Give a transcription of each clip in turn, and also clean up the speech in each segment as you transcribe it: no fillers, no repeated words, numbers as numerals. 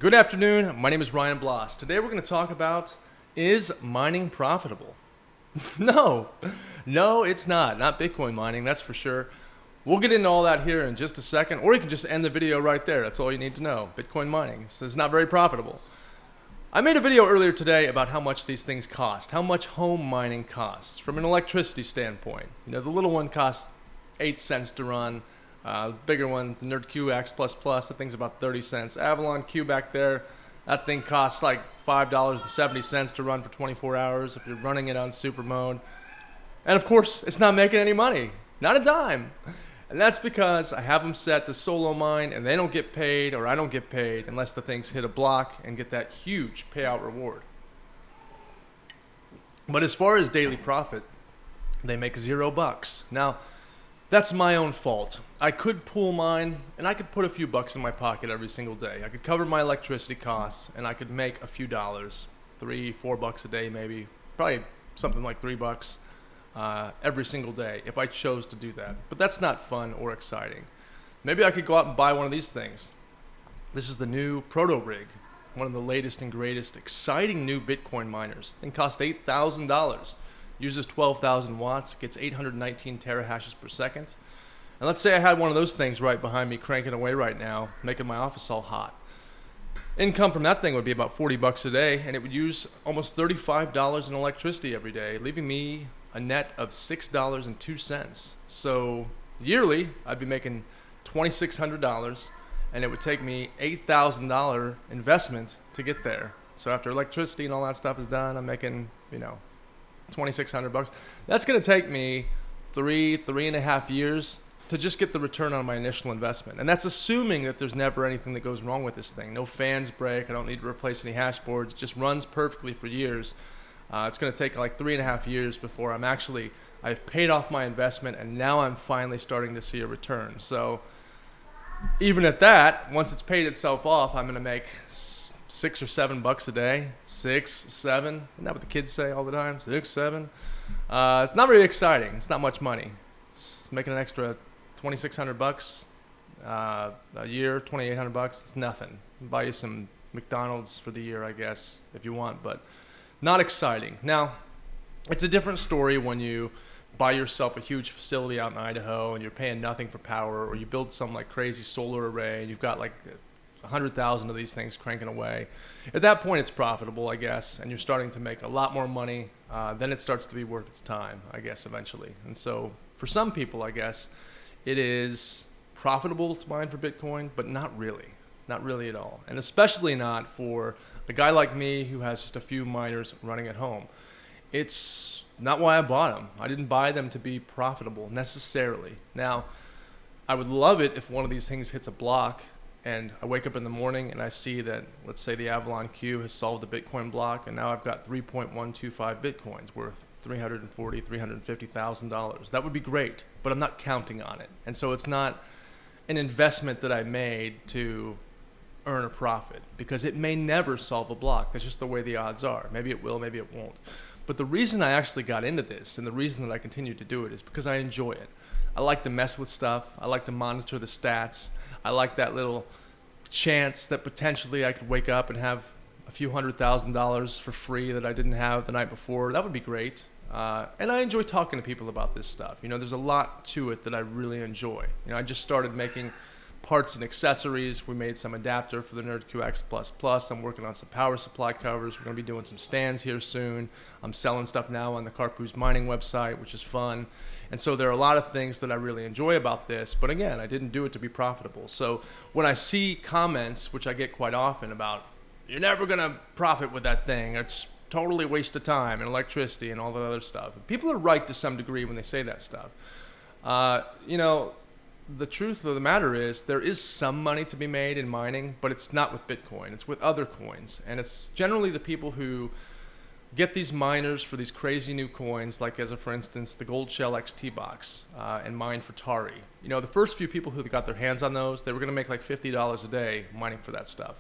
Good afternoon. My name is Ryan Bloss. Today we're going to talk about, is mining profitable? No, it's not. Not Bitcoin mining, that's for sure. We'll get into all that here in just a second, or you can just end the video right there. That's all you need to know. Bitcoin mining is not very profitable. I made a video earlier today about how much these things cost, how much home mining costs from an electricity standpoint. You know, the little one costs 8 cents to run. Bigger one, the NerdQ X++, that thing's about 30 cents. Avalon Q back there, that thing costs like $5.70 to run for 24 hours if you're running it on super mode. And of course, it's not making any money, not a dime. And that's because I have them set to solo mine and they don't get paid, or I don't get paid unless the things hit a block and get that huge payout reward. But as far as daily profit, they make $0. Now, that's my own fault. I could pool mine, and I could put a few bucks in my pocket every single day. I could cover my electricity costs, and I could make a few dollars, $3-4 a day maybe, probably something like $3 every single day if I chose to do that. But that's not fun or exciting. Maybe I could go out and buy one of these things. This is the new Proto Rig, one of the latest and greatest exciting new Bitcoin miners. Thing costs $8,000. Uses 12,000 watts, gets 819 terahashes per second. And let's say I had one of those things right behind me cranking away right now, making my office all hot. Income from that thing would be about $40 a day, and it would use almost $35 in electricity every day, leaving me a net of $6.02. So yearly, I'd be making $2,600, and it would take me $8,000 investment to get there. So after electricity and all that stuff is done, I'm making, $2,600. That's going to take me 3.5 years to just get the return on my initial investment. And that's assuming that there's never anything that goes wrong with this thing. No fans break. I don't need to replace any hash boards. It just runs perfectly for years. It's going to take like 3.5 years before I've paid off my investment, and now I'm finally starting to see a return. So even at that, once it's paid itself off, I'm going to make $6 or $7 a day. 6, 7. Isn't that what the kids say all the time? 6, 7. It's not very exciting. It's not much money. It's making an extra $2,600 a year, $2,800. It's nothing. Buy you some McDonald's for the year, I guess, if you want, but not exciting. Now, it's a different story when you buy yourself a huge facility out in Idaho and you're paying nothing for power, or you build some like crazy solar array and you've got like 100,000 of these things cranking away. At that point, it's profitable, I guess, and you're starting to make a lot more money. Then it starts to be worth its time, I guess, eventually. And so for some people, I guess, it is profitable to mine for Bitcoin, but not really at all. And especially not for a guy like me who has just a few miners running at home. It's not why I bought them. I didn't buy them to be profitable necessarily. Now, I would love it if one of these things hits a block and I wake up in the morning and I see that, let's say the Avalon Q has solved the Bitcoin block, and now I've got 3.125 Bitcoins worth $340,000, $350,000. That would be great, but I'm not counting on it. And so it's not an investment that I made to earn a profit, because it may never solve a block. That's just the way the odds are. Maybe it will, maybe it won't. But the reason I actually got into this, and the reason that I continue to do it, is because I enjoy it. I like to mess with stuff. I like to monitor the stats. I like that little chance that potentially I could wake up and have a few $100,000 for free that I didn't have the night before. That would be great. And I enjoy talking to people about this stuff. There's a lot to it that I really enjoy. I just started making parts and accessories. We made some adapter for the NerdQ X++. I'm working on some power supply covers. We're going to be doing some stands here soon. I'm selling stuff now on the Carpoo's mining website, which is fun. And so there are a lot of things that I really enjoy about this. But again, I didn't do it to be profitable. So when I see comments, which I get quite often, about, you're never going to profit with that thing, it's totally a waste of time and electricity and all that other stuff. People are right to some degree when they say that stuff. The truth of the matter is there is some money to be made in mining, but it's not with Bitcoin. It's with other coins. And it's generally the people who get these miners for these crazy new coins, like for instance, the Gold Shell XT box and mine for Tari. The first few people who got their hands on those, they were going to make like $50 a day mining for that stuff.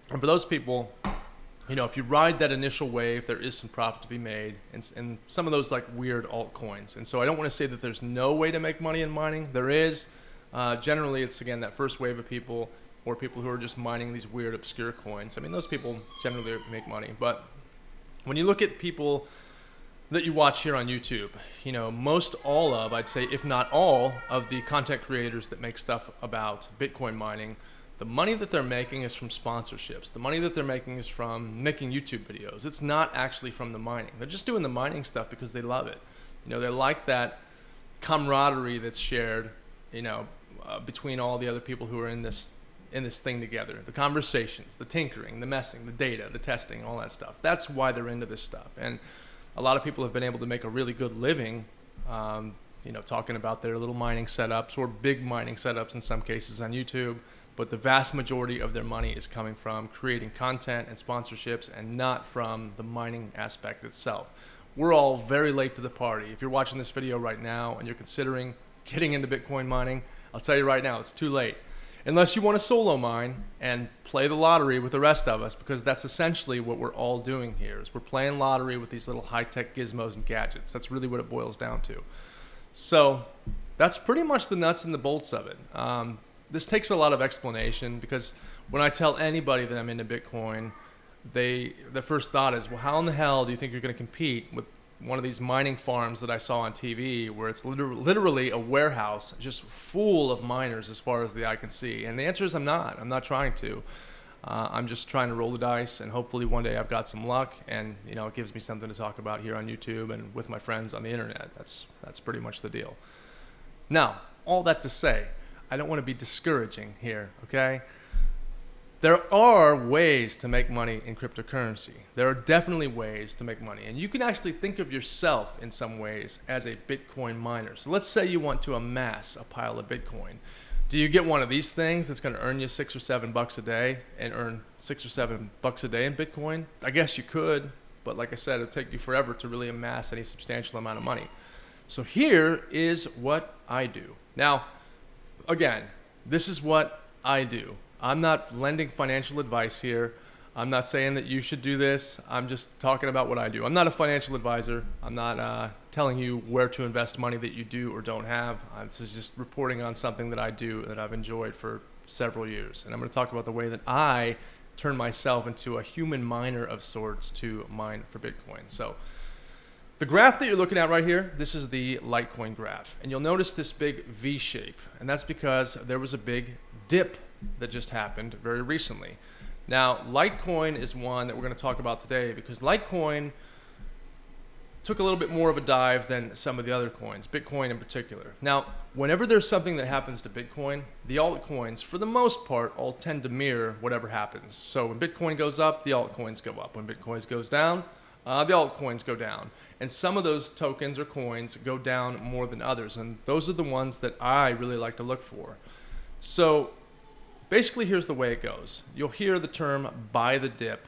And for those people, if you ride that initial wave, there is some profit to be made in some of those like weird altcoins. And so I don't want to say that there's no way to make money in mining. There is, Generally, it's, again, that first wave of people, or people who are just mining these weird, obscure coins. I mean, those people generally make money. But when you look at people that you watch here on YouTube, you know, most all of, I'd say, if not all, of the content creators that make stuff about Bitcoin mining, the money that they're making is from sponsorships. The money that they're making is from making YouTube videos. It's not actually from the mining. They're just doing the mining stuff because they love it. You know, they like that camaraderie that's shared, you know, between all the other people who are in this thing together. The conversations, the tinkering, the messing, the data, the testing, all that stuff. That's why they're into this stuff. And a lot of people have been able to make a really good living, you know, talking about their little mining setups or big mining setups in some cases on YouTube. But the vast majority of their money is coming from creating content and sponsorships, and not from the mining aspect itself. We're all very late to the party. If you're watching this video right now and you're considering getting into Bitcoin mining, I'll tell you right now, it's too late. Unless you want to solo mine and play the lottery with the rest of us, because that's essentially what we're all doing here, is we're playing lottery with these little high-tech gizmos and gadgets. That's really what it boils down to. So that's pretty much the nuts and the bolts of it. This takes a lot of explanation, because when I tell anybody that I'm into Bitcoin, the first thought is, well, how in the hell do you think you're going to compete with one of these mining farms that I saw on TV, where it's literally a warehouse just full of miners as far as the eye can see? And the answer is I'm not trying to. I'm just trying to roll the dice, and hopefully one day I've got some luck, and you know, it gives me something to talk about here on YouTube and with my friends on the internet. That's pretty much the deal. Now, all that to say, I don't want to be discouraging here, okay? There are ways to make money in cryptocurrency. There are definitely ways to make money. And you can actually think of yourself in some ways as a Bitcoin miner. So let's say you want to amass a pile of Bitcoin. Do you get one of these things that's going to earn you $6 or $7 a day and earn $6 or $7 a day in Bitcoin? I guess you could, but like I said, it'll take you forever to really amass any substantial amount of money. So here is what I do. Now, again, this is what I do. I'm not lending financial advice here. I'm not saying that you should do this. I'm just talking about what I do. I'm not a financial advisor. I'm not telling you where to invest money that you do or don't have. This is just reporting on something that I do that I've enjoyed for several years. And I'm going to talk about the way that I turn myself into a human miner of sorts to mine for Bitcoin. So the graph that you're looking at right here, this is the Litecoin graph. And you'll notice this big V shape. And that's because there was a big dip that just happened very recently. Now, Litecoin is one that we're going to talk about today, because Litecoin took a little bit more of a dive than some of the other coins, Bitcoin in particular. Now, whenever there's something that happens to Bitcoin, the altcoins, for the most part, all tend to mirror whatever happens. So when Bitcoin goes up, the altcoins go up. When Bitcoin goes down, the altcoins go down. And some of those tokens or coins go down more than others. And those are the ones that I really like to look for. So basically, here's the way it goes. You'll hear the term buy the dip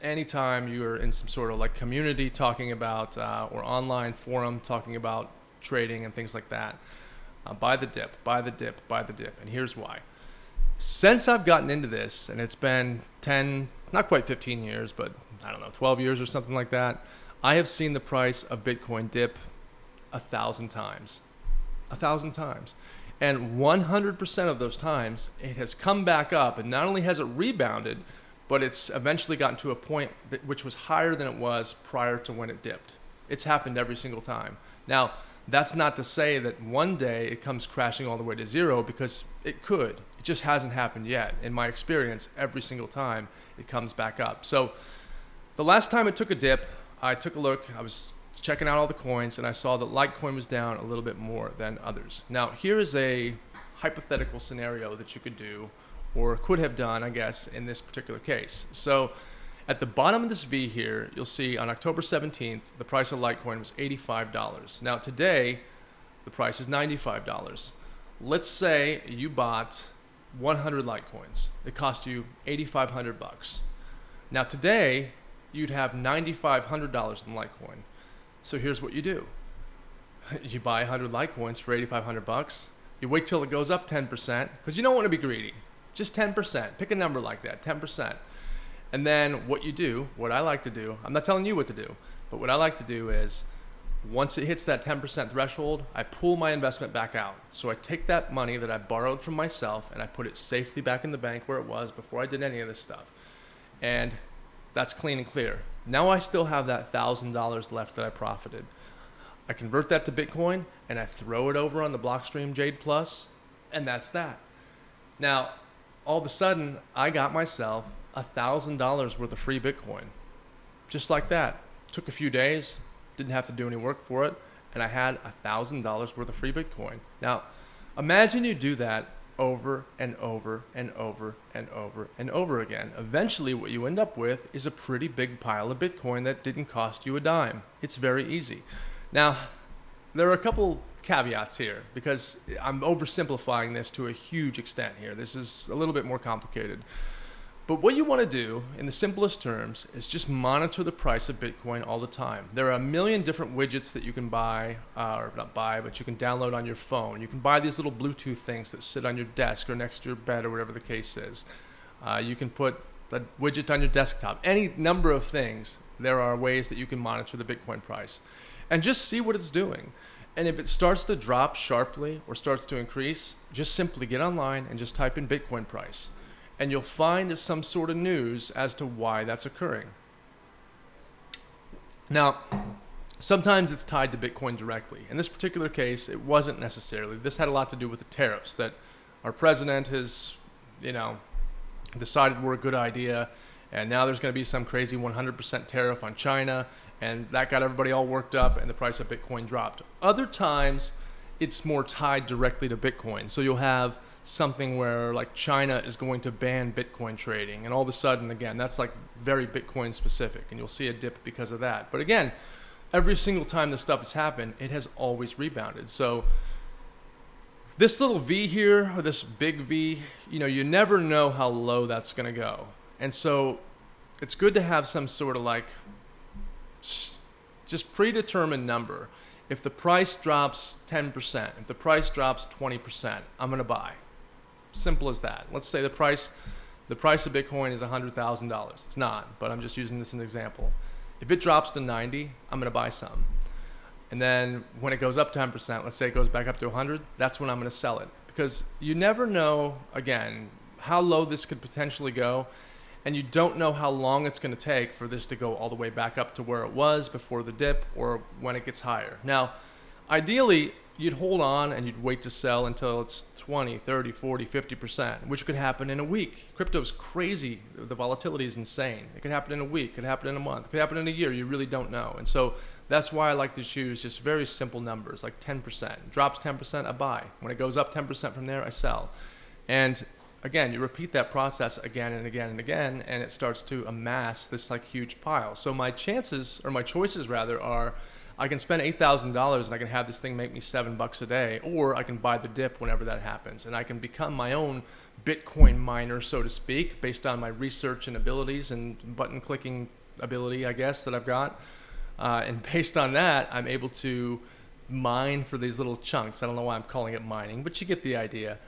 anytime you're in some sort of like community talking about or online forum talking about trading and things like that. Buy the dip, buy the dip, buy the dip. And here's why. Since I've gotten into this, and it's been 10, not quite 15 years, but I don't know, 12 years or something like that, I have seen the price of Bitcoin dip 1,000 times. 1,000 times. And 100% of those times, it has come back up, and not only has it rebounded, but it's eventually gotten to a point which was higher than it was prior to when it dipped. It's happened every single time. Now, that's not to say that one day it comes crashing all the way to zero, because it could. It just hasn't happened yet. In my experience, every single time it comes back up. So the last time it took a dip, I took a look. I was checking out all the coins, and I saw that Litecoin was down a little bit more than others. Now, here is a hypothetical scenario that you could do, or could have done, I guess, in this particular case. So at the bottom of this V here, you'll see on October 17th, the price of Litecoin was $85. Now today, the price is $95. Let's say you bought 100 Litecoins. It cost you $8,500. Now today, you'd have $9,500 in Litecoin. So here's what you do. You buy 100 Litecoins for $8,500. You wait till it goes up 10%, because you don't want to be greedy. Just 10%. Pick a number like that, 10%. And then what you do, what I like to do, I'm not telling you what to do, but what I like to do is Once it hits that 10% threshold, I pull my investment back out. So I take that money that I borrowed from myself and I put it safely back in the bank where it was before I did any of this stuff. And that's clean and clear. Now I still have that $1,000 left that I profited. I convert that to Bitcoin and I throw it over on the Blockstream Jade Plus, and that's that. Now, all of a sudden, I got myself $1,000 worth of free Bitcoin. Just like that. Took a few days, didn't have to do any work for it, and I had $1,000 worth of free Bitcoin. Now, imagine you do that over and over and over and over and over again. Eventually, what you end up with is a pretty big pile of Bitcoin that didn't cost you a dime. It's very easy. Now, there are a couple caveats here because I'm oversimplifying this to a huge extent here. This is a little bit more complicated. But what you want to do, in the simplest terms, is just monitor the price of Bitcoin all the time. There are a million different widgets that you can buy, or not buy, but you can download on your phone. You can buy these little Bluetooth things that sit on your desk or next to your bed or whatever the case is. You can put a widget on your desktop. Any number of things, there are ways that you can monitor the Bitcoin price. And just see what it's doing. And if it starts to drop sharply or starts to increase, just simply get online and just type in Bitcoin price. And you'll find some sort of news as to why that's occurring. Now, sometimes it's tied to Bitcoin directly. In this particular case, it wasn't necessarily. This had a lot to do with the tariffs that our president has, decided were a good idea. And now there's going to be some crazy 100% tariff on China. And that got everybody all worked up and the price of Bitcoin dropped. Other times, it's more tied directly to Bitcoin. So you'll have something where like China is going to ban Bitcoin trading. And all of a sudden, again, that's like very Bitcoin specific. And you'll see a dip because of that. But again, every single time this stuff has happened, it has always rebounded. So this little V here, or this big V, you never know how low that's going to go. And so it's good to have some sort of like just predetermined number. If the price drops 10%, if the price drops 20%, I'm going to buy. Simple as that. Let's say the price of Bitcoin is $100,000. It's not, but I'm just using this as an example. If it drops to 90, I'm going to buy some. And then when it goes up 10%, let's say it goes back up to 100, that's when I'm going to sell it. Because you never know, again, how low this could potentially go. And you don't know how long it's going to take for this to go all the way back up to where it was before the dip or when it gets higher. Now, ideally, you'd hold on and you'd wait to sell until it's 20, 30, 40, 50%, which could happen in a week. Crypto's crazy. The volatility is insane. It could happen in a week. It could happen in a month. It could happen in a year. You really don't know. And so that's why I like to choose just very simple numbers, like 10%. Drops 10%, I buy. When it goes up 10% from there, I sell. And again, you repeat that process again and again and again, and it starts to amass this like huge pile. So my choices are I can spend $8,000 and I can have this thing make me $7 a day, or I can buy the dip whenever that happens. And I can become my own Bitcoin miner, so to speak, based on my research and abilities and button clicking ability, I guess, that I've got. And based on that, I'm able to mine for these little chunks. I don't know why I'm calling it mining, but you get the idea.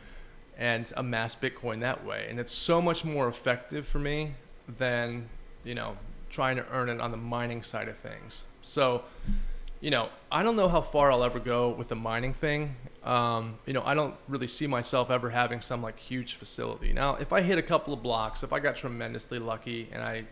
And amass Bitcoin that way. And it's so much more effective for me than, trying to earn it on the mining side of things. So, I don't know how far I'll ever go with the mining thing. I don't really see myself ever having some like huge facility. Now, if I hit a couple of blocks, if I got tremendously lucky and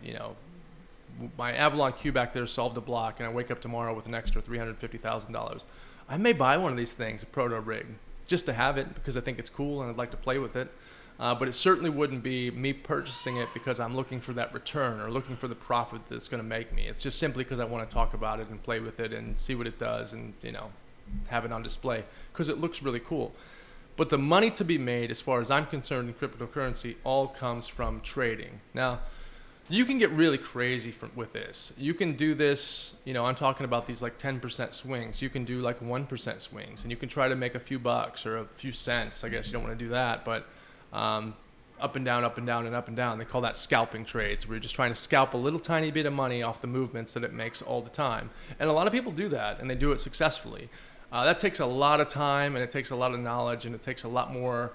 my Avalon Q back there solved a block and I wake up tomorrow with an extra $350,000, I may buy one of these things, a proto rig, just to have it because I think it's cool and I'd like to play with it. But it certainly wouldn't be me purchasing it because I'm looking for that return or looking for the profit that it's going to make me. It's just simply because I want to talk about it and play with it and see what it does and, have it on display because it looks really cool. But the money to be made, as far as I'm concerned in cryptocurrency, all comes from trading. Now, you can get really crazy with this. You can do this, I'm talking about these like 10% swings. You can do like 1% swings and you can try to make a few bucks or a few cents. I guess you don't want to do that, but up and down, up and down, and up and down. They call that scalping trades, where you're just trying to scalp a little tiny bit of money off the movements that it makes all the time. And a lot of people do that, and they do it successfully. That takes a lot of time, and it takes a lot of knowledge, and it takes a lot more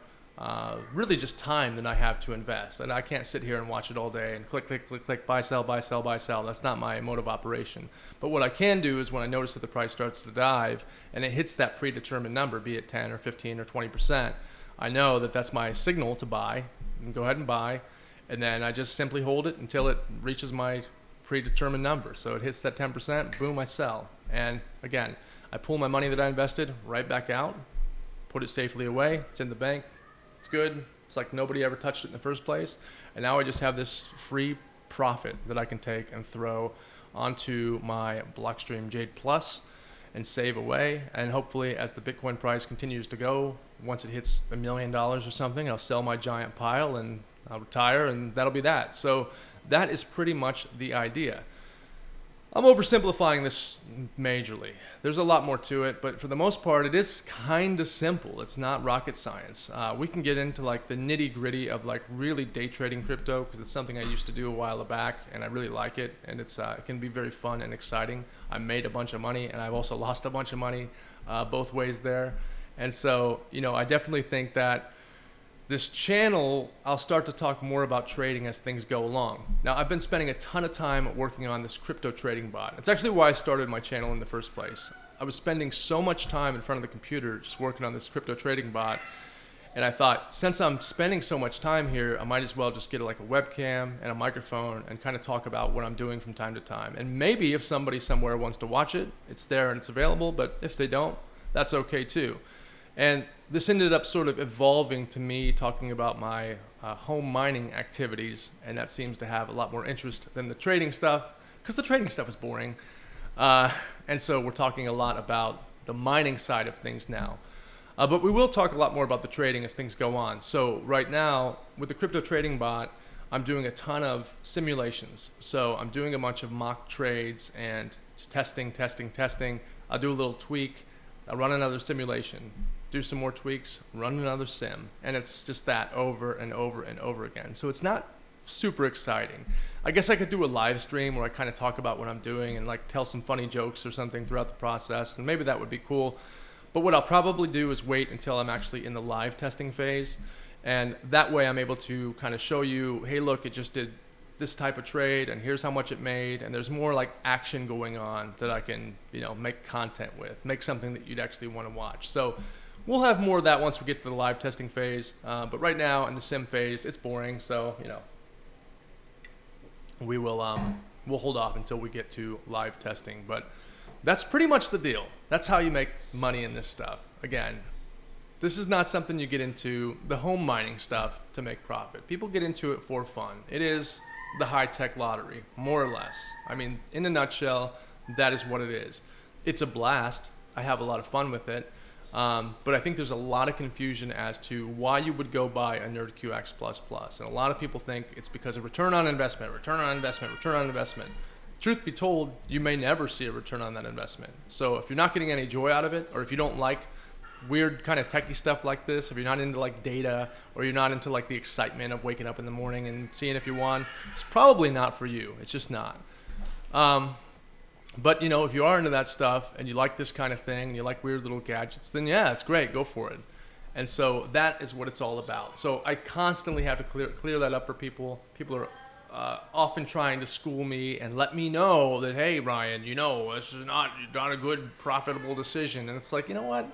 really just time than I have to invest. And I can't sit here and watch it all day and click, click, click, click, buy, sell, buy, sell, buy, sell. That's not my mode of operation. But what I can do is when I notice that the price starts to dive and it hits that predetermined number, be it 10 or 15 or 20%, I know that that's my signal to buy and go ahead and buy. And then I just simply hold it until it reaches my predetermined number. So it hits that 10%, boom, I sell. And again, I pull my money that I invested right back out, put it safely away. It's in the bank. It's good. It's like nobody ever touched it in the first place. And now I just have this free profit that I can take and throw onto my Blockstream Jade Plus and save away. And hopefully as the Bitcoin price continues to go, once it hits $1 million or something, I'll sell my giant pile and I'll retire, and that'll be that. So that is pretty much the idea. I'm oversimplifying this majorly. There's a lot more to it, but for the most part, it is kind of simple. It's not rocket science. We can get into like the nitty gritty of like really day trading crypto, because it's something I used to do a while back, and I really like it, and it can be very fun and exciting. I made a bunch of money, and I've also lost a bunch of money both ways there. And so, I definitely think that this channel, I'll start to talk more about trading as things go along. Now, I've been spending a ton of time working on this crypto trading bot. It's actually why I started my channel in the first place. I was spending so much time in front of the computer just working on this crypto trading bot. And I thought, since I'm spending so much time here, I might as well just get like a webcam and a microphone and kind of talk about what I'm doing from time to time. And maybe if somebody somewhere wants to watch it, it's there and it's available. But if they don't, that's okay too. And this ended up sort of evolving to me talking about my home mining activities, and that seems to have a lot more interest than the trading stuff, because the trading stuff is boring. And so we're talking a lot about the mining side of things now. But we will talk a lot more about the trading as things go on. So right now, with the crypto trading bot, I'm doing a ton of simulations. So I'm doing a bunch of mock trades and just testing. I'll do a little tweak. I'll run another simulation, do some more tweaks, run another sim. And it's just that over and over and over again. So it's not super exciting. I guess I could do a live stream where I kind of talk about what I'm doing and like tell some funny jokes or something throughout the process. And maybe that would be cool. But what I'll probably do is wait until I'm actually in the live testing phase. And that way I'm able to kind of show you, hey, look, it just did this type of trade and here's how much it made. And there's more like action going on that I can, make content with, make something that you'd actually want to watch. So we'll have more of that once we get to the live testing phase. But right now in the sim phase, it's boring. So, we will, we'll hold off until we get to live testing. But that's pretty much the deal. That's how you make money in this stuff. Again, this is not something you get into, the home mining stuff, to make profit. People get into it for fun. It is the high-tech lottery, more or less. I mean, in a nutshell, that is what it is. It's a blast. I have a lot of fun with it. But I think there's a lot of confusion as to why you would go buy a NerdQX++. And a lot of people think it's because of return on investment. Truth be told, you may never see a return on that investment. So if you're not getting any joy out of it, or if you don't like weird kind of techie stuff like this, if you're not into like data, or you're not into like the excitement of waking up in the morning and seeing if you won, it's probably not for you. It's just not. But if you are into that stuff and you like this kind of thing and you like weird little gadgets, then yeah, it's great. Go for it. And so that is what it's all about. So I constantly have to clear that up for people. People are often trying to school me and let me know that, hey, Ryan, this is not a good profitable decision. And it's like, you know what?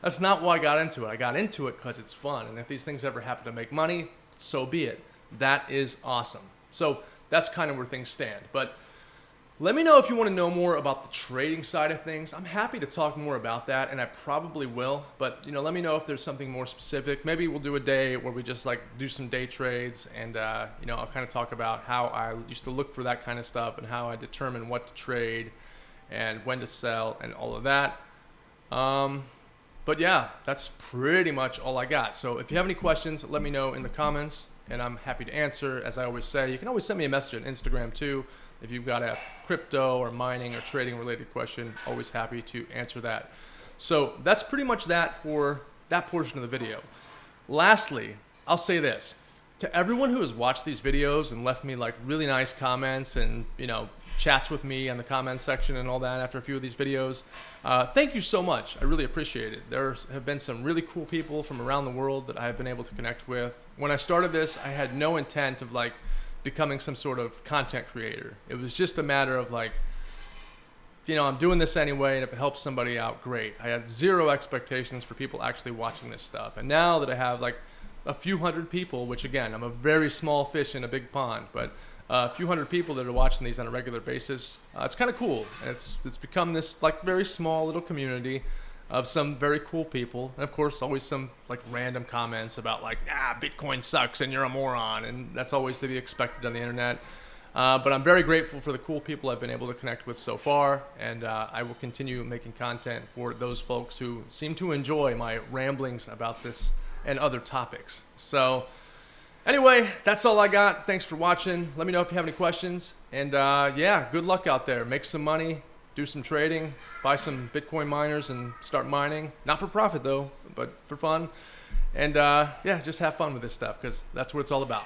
That's not why I got into it. I got into it because it's fun. And if these things ever happen to make money, so be it. That is awesome. So that's kind of where things stand. But let me know if you want to know more about the trading side of things. I'm happy to talk more about that, and I probably will. But let me know if there's something more specific. Maybe we'll do a day where we just like do some day trades, and I'll kind of talk about how I used to look for that kind of stuff and how I determine what to trade and when to sell and all of that. But yeah, that's pretty much all I got. So if you have any questions, let me know in the comments, and I'm happy to answer. As I always say, you can always send me a message on Instagram too. If you've got a crypto or mining or trading related question, always happy to answer that. So that's pretty much that for that portion of the video. Lastly, I'll say this. To everyone who has watched these videos and left me like really nice comments and, you know, chats with me on the comment section and all that after a few of these videos, thank you so much. I really appreciate it. There have been some really cool people from around the world that I have been able to connect with. When I started this, I had no intent of like becoming some sort of content creator. It was just a matter of like, you know, I'm doing this anyway, and if it helps somebody out, great. I had zero expectations for people actually watching this stuff. And now that I have like a few hundred people, which again, I'm a very small fish in a big pond, but a few hundred people that are watching these on a regular basis, it's kind of cool. And it's become this like very small little community of some very cool people. And of course, always some like random comments about like, Bitcoin sucks and you're a moron. And that's always to be expected on the internet. But I'm very grateful for the cool people I've been able to connect with so far. And I will continue making content for those folks who seem to enjoy my ramblings about this and other topics. So anyway, that's all I got. Thanks for watching. Let me know if you have any questions. And yeah, good luck out there. Make some money, do some trading, buy some Bitcoin miners and start mining. Not for profit though, but for fun. And yeah, just have fun with this stuff because that's what it's all about.